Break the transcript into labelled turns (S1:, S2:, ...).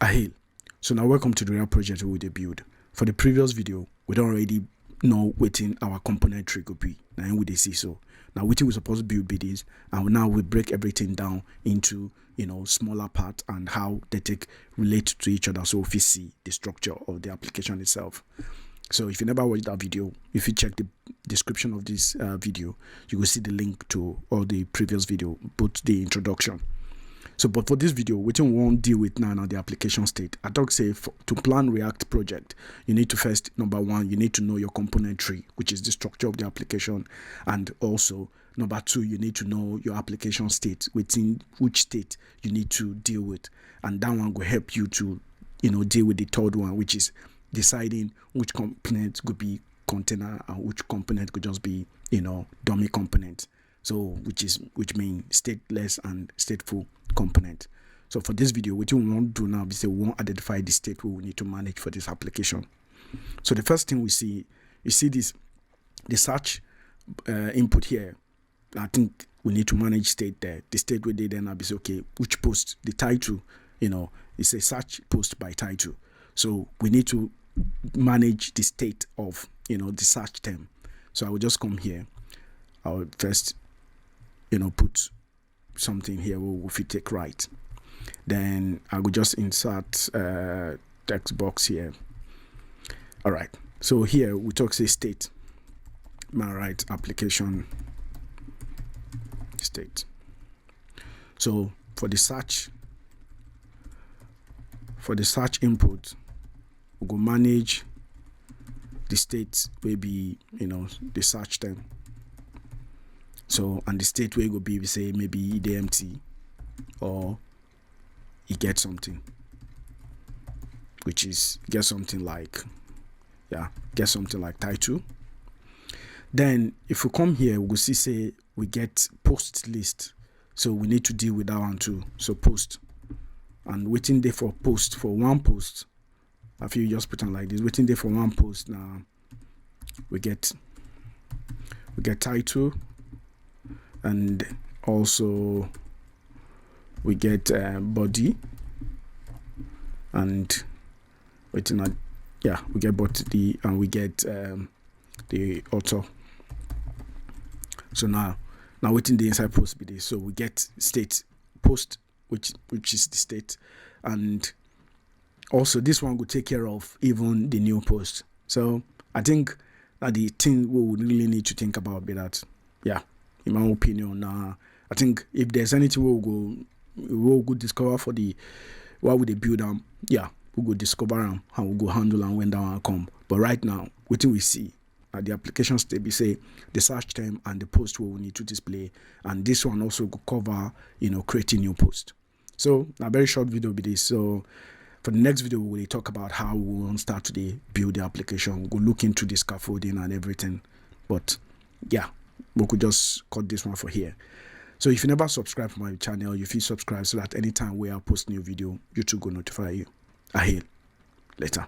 S1: Hail. So now welcome to the real project we will build. For the previous video, we don't already know within our component tree could be. Now we see so. Now within we supposed to build BDs, and now we break everything down into smaller parts and how they relate to each other, so if you see the structure of the application itself. So if you never watched that video, if you check the description of this video, you will see the link to all the previous video, both the introduction. So but for this video, we won't deal with now the application state. I talk say to plan React project, you need to first, number one, you need to know your component tree, which is the structure of the application, and also number two, you need to know your application state, within which state you need to deal with, and that one will help you to deal with the third one, which is deciding which component could be container and which component could just be dummy component. So which means stateless and stateful component. So for this video, what we want to do now is we want to identify the state we need to manage for this application. So the first thing we see, you see the search input here. I think we need to manage state there. The state we did then I'll be say, okay, which post, the title, it's a search post by title. So we need to manage the state of the search term. So I will just come here. I will first put something here if you take right, then I will just insert text box here. All right, so here we talk say state, my right application state. So for the search input, we go manage the state will be the search term. So, and the state where it will be, we say maybe the empty or you get something, which is get something like title. Then if we come here, we'll see say we get post list. So we need to deal with that one too. So post, and waiting there for post for one post. I feel just put on like this, waiting there for one post. Now we get title. And also we get body, and we get body, and we get the author. So now within the inside post be this. So we get state post, which is the state, and also this one will take care of even the new post. So I think that the thing we would really need to think about be that, in my opinion, I think if there's anything we'll go discover for the why would they build them, we'll go discover them and we'll go handle them when that one come. But right now, what we see at the application state, we say the search term and the post we will need to display, and this one also could cover creating new post. So a very short video will be this. So for the next video, we will talk about how we will start to build the application. We'll look into the scaffolding and everything. But we could just cut this one for here. So if you never subscribe to my channel, you feel subscribe so that anytime we are post new video, YouTube will notify you. I hear later.